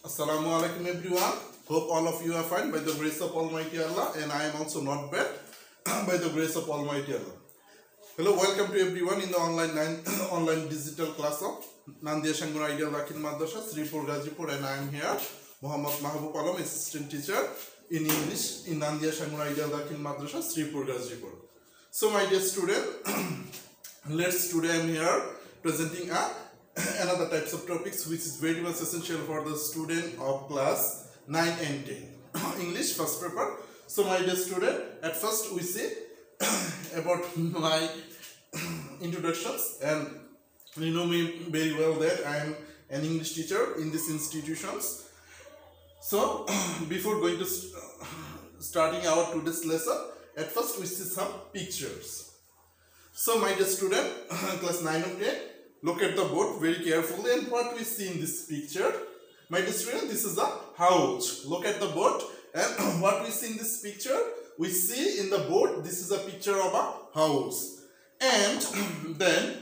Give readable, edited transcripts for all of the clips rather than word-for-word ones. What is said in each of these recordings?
Assalamu alaikum everyone. Hope all of you are fine by the grace of Almighty Allah, and I am also not bad by the grace of Almighty Allah. Hello, welcome to everyone in the online digital class of Nandia Sangun Dakhil Madrasah, Sripur Gazipur, and I am here, Mahbub, assistant teacher in English in Nandia Sangun Dakhil Madrasah, Sripur Gazipur. So my dear student, today I am here presenting another types of topics which is very much essential for the student of class 9 and 10. English first paper. So my dear student, at first we see about my introductions, and you know me very well that I am an English teacher in these institutions. So before going to starting our today's lesson, at first we see some pictures. So my dear student, class 9 and 10, look at the board very carefully, and what we see in this picture, my dear student, this is a house. Look at the board, and what we see in this picture, we see in the board, this is a picture of a house. And then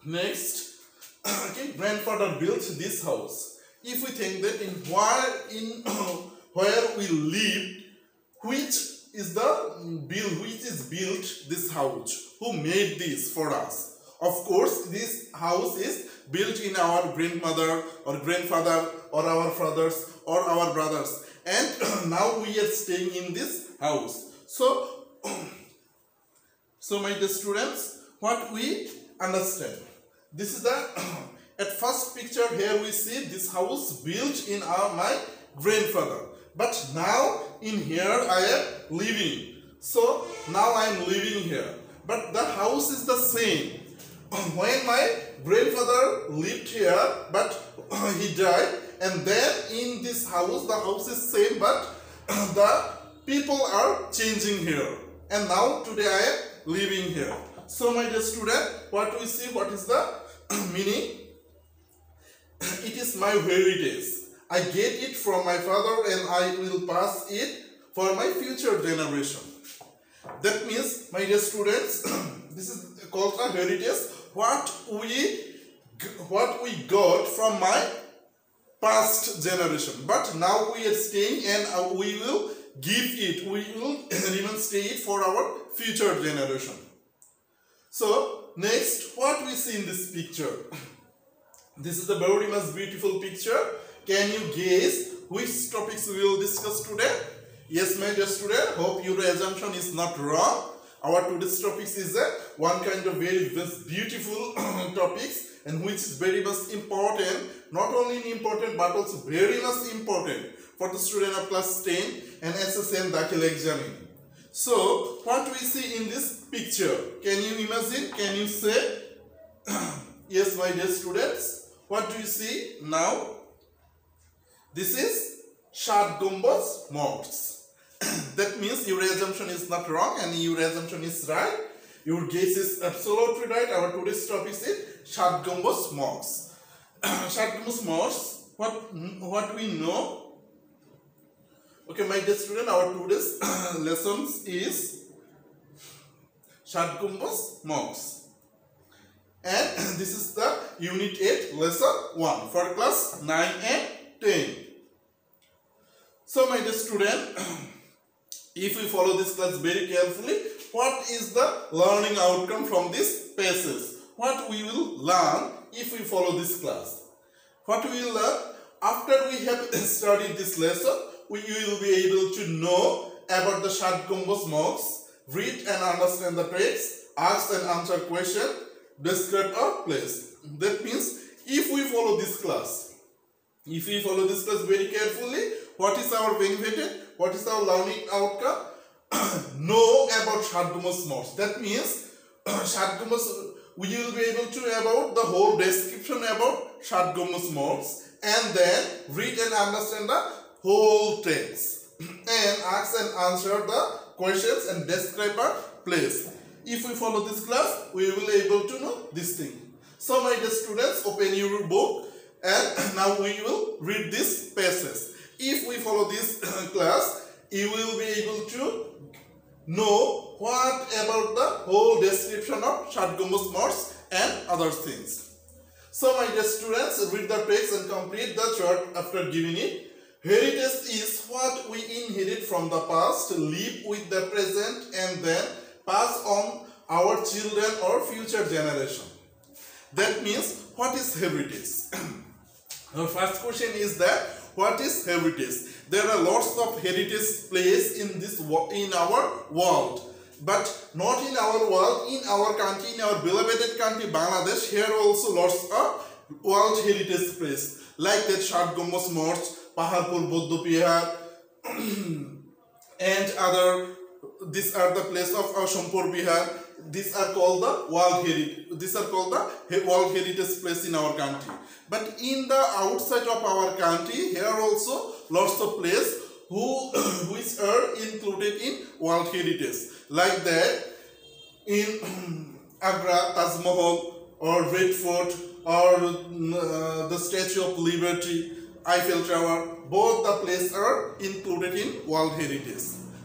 next, okay, grandfather built this house. If we think that in where we live, which is built this house, who made this for us? Of course, this house is built in our grandmother or grandfather or our fathers or our brothers, and now we are staying in this house. So my dear students, what we understand, this is the at first picture here we see this house built in my grandfather, but now in here I am living. So now I am living here, but the house is the same. When my grandfather lived here, but he died, and then in this house, the house is same, but the people are changing here, and now today I am living here. So my dear student, what we see, what is the meaning? It is my heritage. I get it from my father, and I will pass it for my future generation. That means, my dear students, this is called a heritage. What we got from my past generation, but now we are staying, and we will give it, we will even stay it for our future generation. So next, what we see in this picture, this is a very much beautiful picture. Can you guess which topics we will discuss today? Yes, my dear student, hope your assumption is not wrong. Our today's topics is one kind of very beautiful topics, and which is very much important, not only important but also very much important for the student of class 10 and SSN Dakhil examining. So what we see in this picture, can you imagine, can you say? Yes, my dear students, what do you see now? This is Shat Gambuj Mosque. That means your assumption is not wrong and your assumption is right. Your guess is absolutely right. Our today's topic is Shat Gambuj Mosque. Shat Gambuj Mosque, what we know? Okay, my dear student, our today's lessons is Shat Gambuj Mosque, and this is the Unit 8 Lesson 1 for class 9 and 10. So my dear student, if we follow this class very carefully, what is the learning outcome from this passage? What we will learn if we follow this class? What we will learn after we have studied this lesson, we will be able to know about the Shat Gambuj Mosque, read and understand the text, ask and answer question, describe a place. That means if we follow this class, very carefully, what is our benefit? What is our learning outcome? Know about Shat Gambuj Mosque. That means Shat Gambuj, we will be able to about the whole description about Shat Gambuj Mosque, and then read and understand the whole text, and ask and answer the questions and describe a place. If we follow this class, we will be able to know this thing. So my dear students, open your book, and now we will read this passage. If we follow this class, you will be able to know what about the whole description of Shat Gambuj Mosque and other things. So my dear students, read the text and complete the chart after giving it. Heritage is what we inherit from the past, live with the present, and then pass on our children or future generation. That means, what is heritage? Our first question is that, what is heritage? There are lots of heritage places in our world, but not in our world, in our country, in our beloved country Bangladesh. Here also lots of world heritage places like that Shat Gambuj Mosque, Paharpur Buddha Vihar, and other. These are the place of Shampur Bihar. These are called the world heritage. These are called the world heritage place in our country. But in the outside of our country, here also lots of places which are included in world heritage. Like that, in Agra, Taj Mahal, or Red Fort, or the Statue of Liberty, Eiffel Tower, both the places are included in world heritage.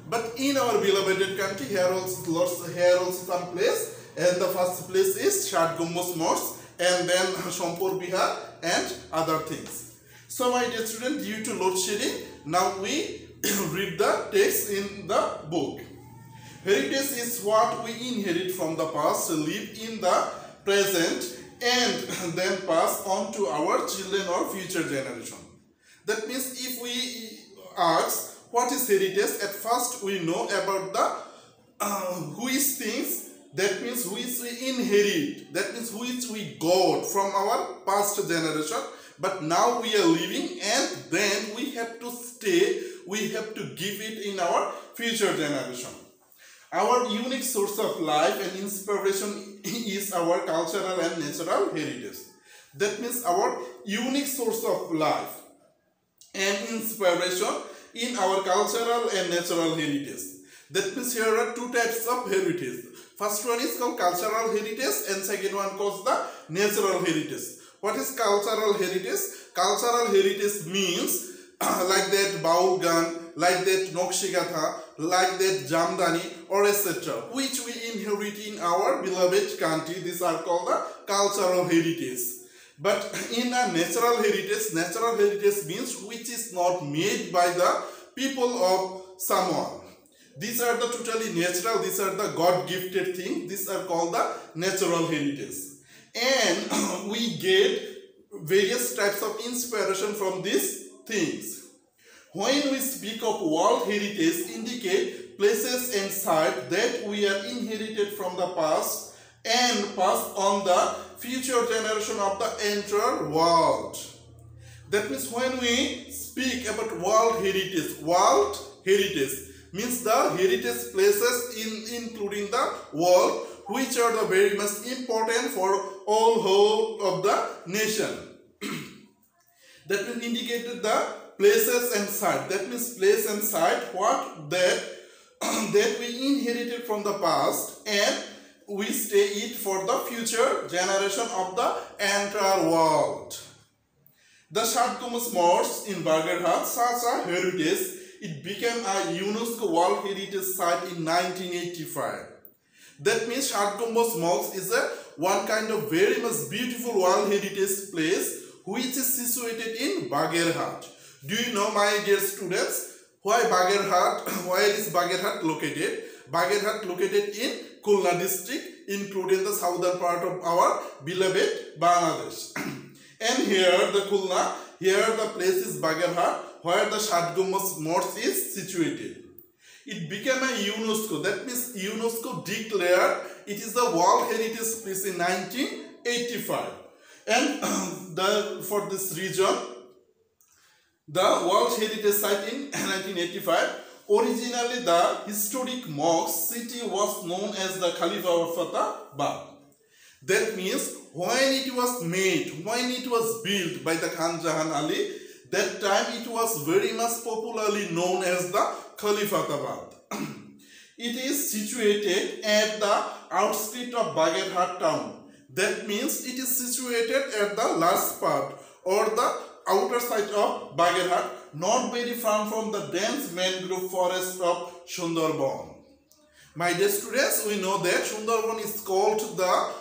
But in our beloved country, here also some place, and the first place is Shat Gambuj Mosque, and then Shampur Bihar and other things. So my dear students, due to load shedding, now we read the text in the book. Heritage is what we inherit from the past, live in the present, and then pass on to our children or future generation. That means, if we ask what is heritage, at first we know about the which things, that means which we inherit, that means which we got from our past generation, but now we are living, and then we have to stay, we have to give it in our future generation. Our unique source of life and inspiration is our cultural and natural heritage. That means our unique source of life and inspiration in our cultural and natural heritage. That means here are two types of heritage. First one is called cultural heritage, and second one calls the natural heritage. What is cultural heritage? Cultural heritage means like that Baul Gan, like that Nokshikatha, like that Jamdani, or etc., which we inherit in our beloved country. These are called the cultural heritage. But in a natural heritage means which is not made by the people of someone. These are the totally natural, these are the God-gifted things. These are called the natural heritage. And we get various types of inspiration from these things. When we speak of world heritage, indicate places and sites that we are inherited from the past and pass on the future generation of the entire world. That means when we speak about world heritage means the heritage places including the world, which are the very much important for all whole of the nation. That means indicated the places and site. That means place and site, what that we inherited from the past, and we stay it for the future generation of the entire world. The Shat Gambuj Mosque in Bagherhat, such a heritage, it became a UNESCO World Heritage Site in 1985. That means Shat Gambuj Mosque is one kind of very much beautiful World Heritage place which is situated in Bagherhat. Do you know, my dear students, why Bagherhat? Where is Bagherhat located? Bagherhat located in Khulna district, including the southern part of our beloved Bangladesh. And here the Khulna, here the place is Bagherhat, where the Shat Gambuj Mosque is situated. It became a UNESCO, that means UNESCO declared it is the World Heritage Place in 1985. And for this region, the World Heritage Site in 1985, originally the historic mosque city was known as the Khalifatabad. That means when it was made, when it was built by the Khan Jahan Ali, that time it was very much popularly known as the Khalifatabad. It is situated at the outskirts of Bagherhat town. That means it is situated at the last part or the outer side of Bagherhat, not very far from the dense mangrove forest of Sundarban. My dear students, we know that Sundarban is called the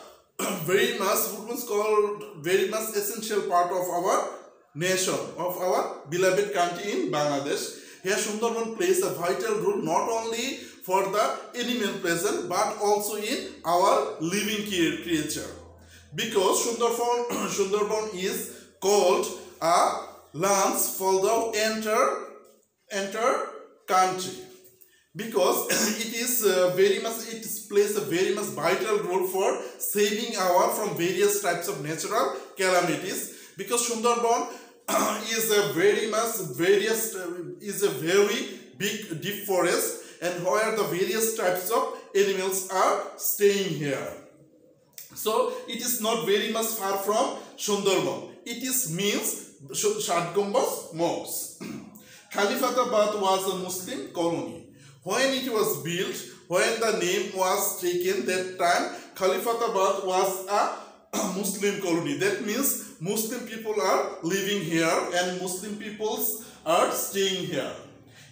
very much, what was called very much essential part of our nation, of our beloved country in Bangladesh. Here Sundarban plays a vital role not only for the animal present but also in our living creature. Because Sundarban is called a lands for the entire country. Because it is it plays a very much vital role for saving our from various types of natural calamities. Because Sundarban is a very big deep forest, and where the various types of animals are staying here. So it is not very much far from Sundarban. It is means Shat Gambuj Mosque. Khalifatabad was a Muslim colony. When it was built, when the name was taken, that time Khalifatabad was a Muslim colony. That means Muslim people are living here and Muslim peoples are staying here.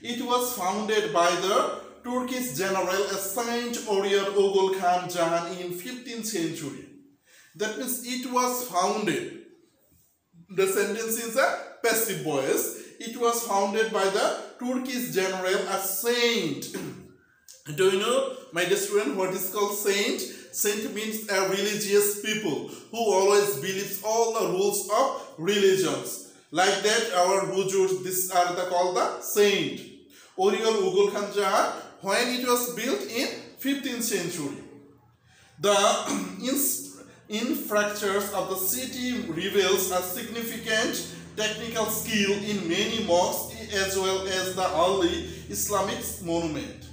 It was founded by the Turkish general Saint warrior Ogul Khan Jahan in 15th century. That means it was founded. The sentence is a passive voice. It was founded by the Turkish general as saint. Do you know, my dear student, what is called saint? Saint means a religious people who always believes all the rules of religions. Like that, our Hujur, these are called the saint. Oriol Ugul Khan Jahan, when it was built in 15th century. The infrastructures of the city reveals a significant technical skill in many mosques as well as the early Islamic monument.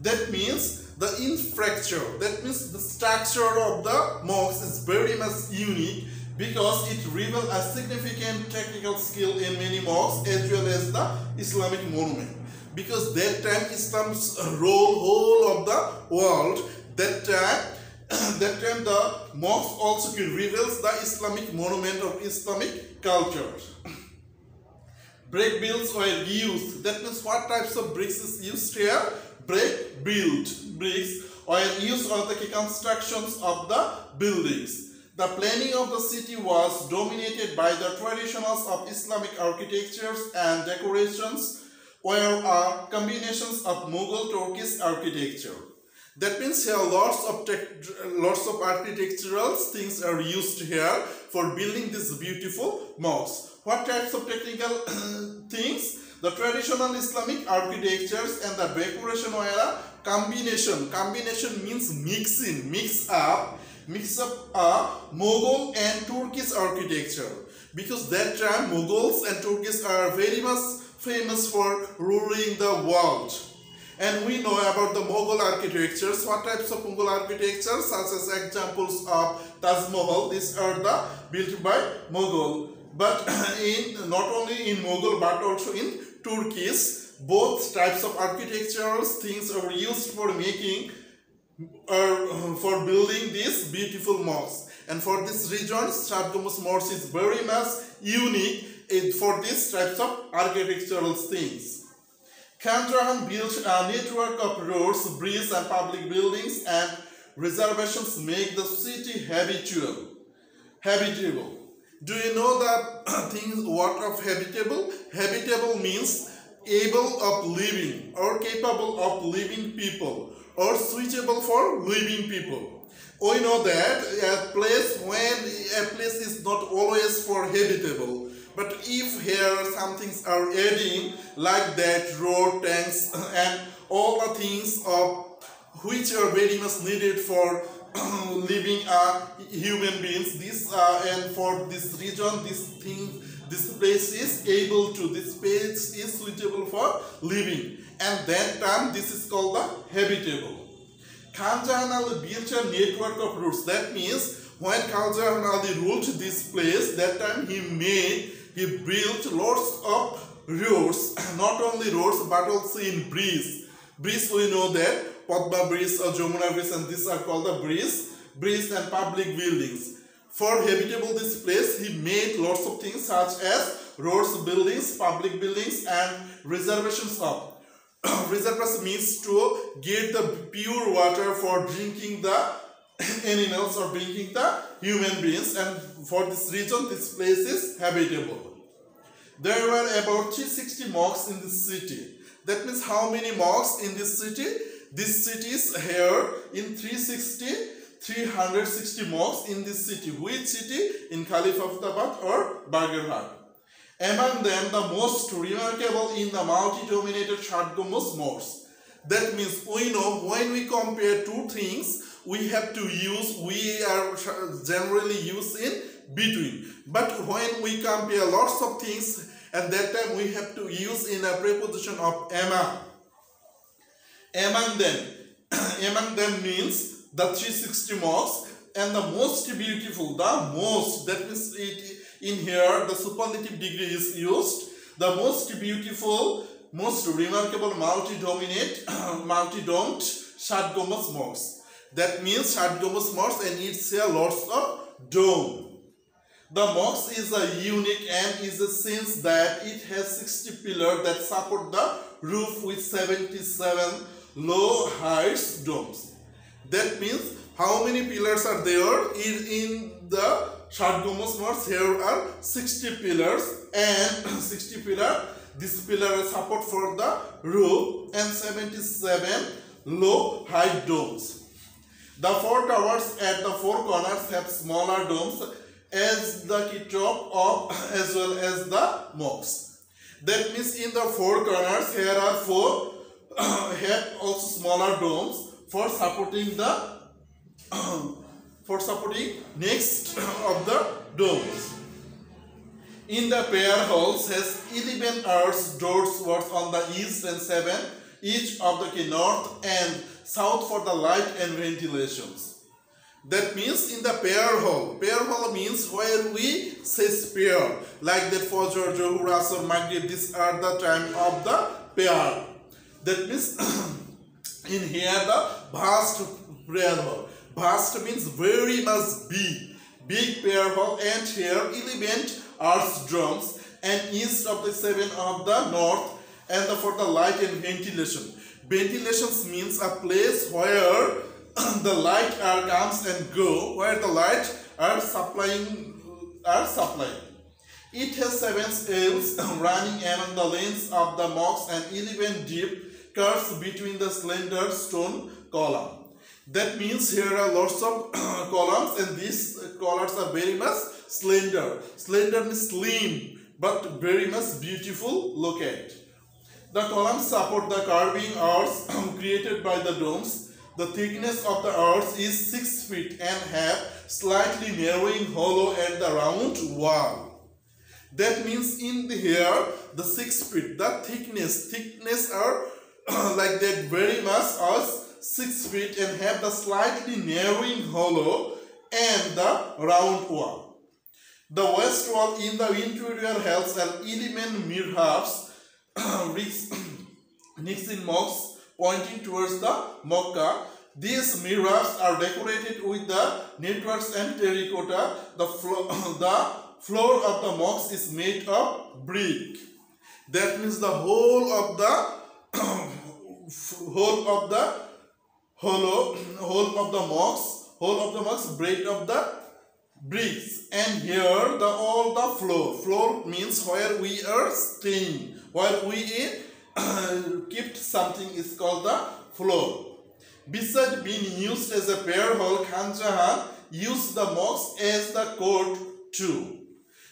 That means the infrastructure, that means the structure of the mosque is very much unique because it reveals a significant technical skill in many mosques as well as the Islamic monument. Because that time Islam's role whole of the world, that time the mosque also reveals the Islamic monument of Islamic culture. Brick builds were used. That means what types of bricks is used here? Brick built bricks were used for the constructions of the buildings. The planning of the city was dominated by the traditions of Islamic architectures and decorations were combinations of Mughal Turkish architecture. That means here lots of architectural things are used here for building this beautiful mosque. What types of technical things? The traditional Islamic architectures and the decoration were a combination. Combination means mix up Mughal and Turkish architecture. Because that time Mughals and Turkish are very much famous for ruling the world. And we know about the Mughal architectures. What types of Mughal architectures? Such as examples of Taj Mahal. These are the built by Mughal. But not only in Mughal but also in Turkish, both types of architectural things are used for making for building this beautiful mosque. And for this region, Shat Gambuj Mosque is very much unique for these types of architectural things. Khan Jahan built a network of roads, bridges and public buildings, and reservations make the city habitable. Do you know the things what of habitable? Habitable means able of living or capable of living people or suitable for living people. We know that a place is not always for habitable. But if here some things are adding like that road, tanks and all the things of which are very much needed for living human beings, and for this region, this place is able to, this place is suitable for living, and that time this is called the habitable. Khan Jahan Ali built a network of roads. That means when Khan Jahan Ali ruled this place, that time he built lots of roads, not only roads but also in bridges. Bridge, we know that Padma Bridge or Jamuna Bridge, and these are called the bridge and public buildings. For habitable this place, he made lots of things such as roads, buildings, public buildings, and reservations of. Reservations means to get the pure water for drinking the animals or bringing the human beings, and for this reason this place is habitable. There were about 360 mosques in this city. That means how many mosques in this city? This city is here in 360 mosques in this city. Which city? In Khalifabad or Bagherhat. Among them, the most remarkable in the multi-dominated Shat Gambuj Mosque. That means we know when we compare two things, we have to use, we are generally used in between. But when we compare lots of things, at that time we have to use in a preposition of among. Among them means the 360 mosques, and the most beautiful, the most, that means it in here the superlative degree is used. The most beautiful, most remarkable multi-domed Shat Gambuj Mosque. That means Shat Gambuj Mosque, and it's here lots of dome. The mosque is a unique and is a sense that it has 60 pillars that support the roof with 77 low heights domes. That means how many pillars are there in the Shat Gambuj Mosque? Here are 60 pillars, and 60 pillars. This pillar support for the roof and 77 low height domes. The four towers at the four corners have smaller domes as the key top of as well as the mosque. That means in the four corners here are four have also smaller domes for supporting the next of the domes. In the prayer halls has 11 arched doors on the east and 7 each of the north and south for the light and ventilations. That means in the prayer hall means where we say prayer, like that for Zuhur, Asr, Maghrib, these are the time of the prayer. That means in here the vast prayer hall. Vast means very much big prayer hall, and here 11 arched drums, and east of the 7 of the north, and for the light and ventilation. Ventilations means a place where the light comes and go, where the light are supplying. It has 7 elves running along the lengths of the mosque and 11 deep curves between the slender stone column. That means here are lots of columns, and these columns are very much slender. Slender means slim, but very much beautiful look at. The columns support the carving arcs created by the domes. The thickness of the arcs is 6 feet and have slightly narrowing hollow at the round wall. That means in here the 6 feet, the thickness are like that very much as 6 feet and have the slightly narrowing hollow and the round wall. The west wall in the interior has 11 mihrabs next in mosques pointing towards the Makkah. These mihrabs are decorated with the networks and terracotta. The floor of the mosque is made of brick. That means the whole of the mosque made of the bricks. And here all the floor means where we are staying, where we kept something is called the floor. Besides being used as a prayer hall, Khan Jahan used the mosque as the court too.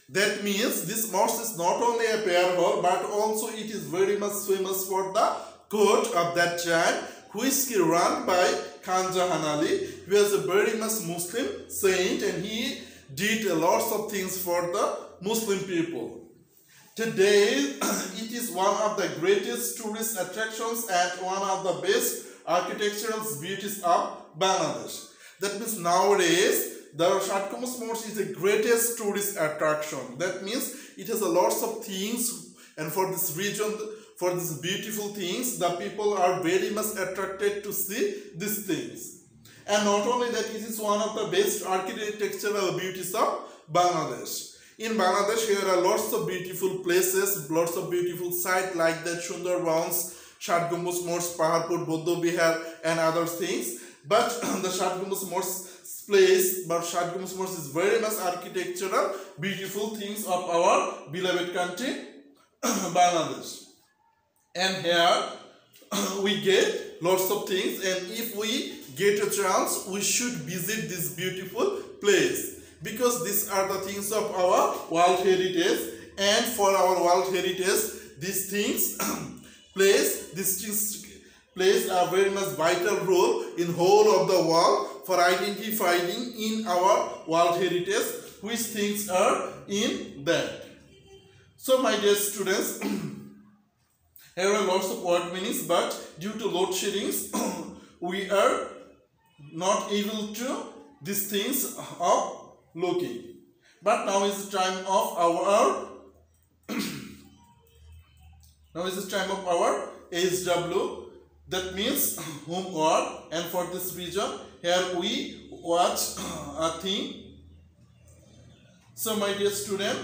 That means this mosque is not only a prayer hall, but also it is very much famous for the court of that time, which is run by Khan Jahan Ali. He was a very much Muslim saint, and he did lots of things for the Muslim people. Today, it is one of the greatest tourist attractions and one of the best architectural beauties of Bangladesh. That means nowadays, the Shat Gambuj Mosque is the greatest tourist attraction. That means it has a lots of things, and for this region, for these beautiful things, the people are very much attracted to see these things. And not only that, it is one of the best architectural beauties of Bangladesh. In Bangladesh, here are lots of beautiful places, lots of beautiful sites like that Sundarbans, Shat Gambuj Mosque, Paharpur, Bodh Bihar, and other things. But the Shat Gambuj Mosque place, but Shat Gambuj Mosque is very much architectural, beautiful things of our beloved country, Bangladesh. And here we get lots of things, and if we get a chance, we should visit this beautiful place, because these are the things of our World Heritage, and for our World Heritage, these things plays a very much vital role in whole of the world for identifying in our World Heritage which things are in that. So my dear students, here are lots of word meanings, but due to load sheddings, we are not able to these things of looking. But now is the time of our HW, that means homework, and for this reason here we watch a thing. So my dear student,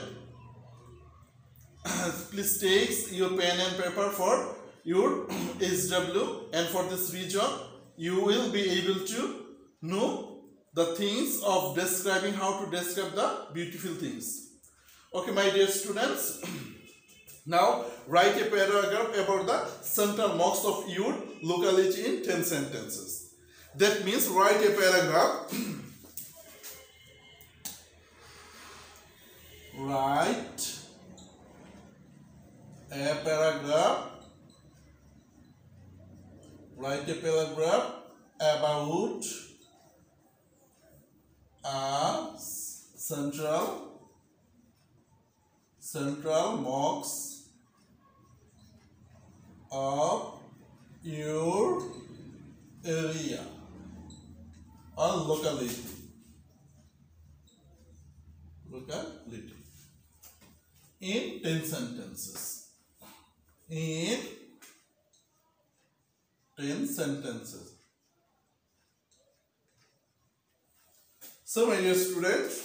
please take your pen and paper for your HW, and for this reason you will be able to know the things of describing, how to describe the beautiful things. Okay my dear students, now write a paragraph about the central mosque of your locality in 10 sentences. That means write a paragraph. Write a paragraph about a central mosque of your area or locality. In 10 sentences. In 10 sentences. So my dear students,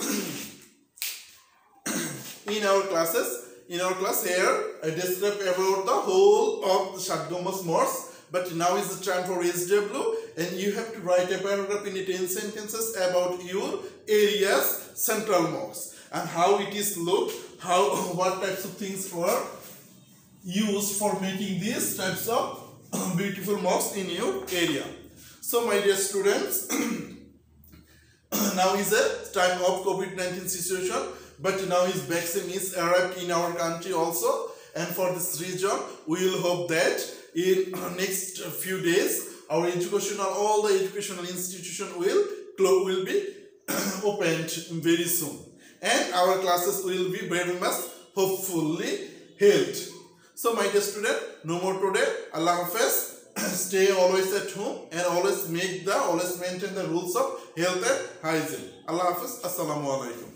in our class here, I described about the whole of the Shat Gambuj Mosque. But now is the time for SW, and you have to write a paragraph in 10 sentences about your area's central mosque and how it is looked, what types of things were used for making these types of beautiful mosques in your area. So my dear students, now is a time of COVID-19 situation, but now his vaccine is arrived in our country also, and for this reason we will hope that in next few days our all the educational institution will be opened very soon, and our classes will be very much hopefully held. So my dear student, no more today. Allah Hafiz. Stay always at home and always maintain the rules of health and hygiene. Allah Hafiz. Assalamu alaikum.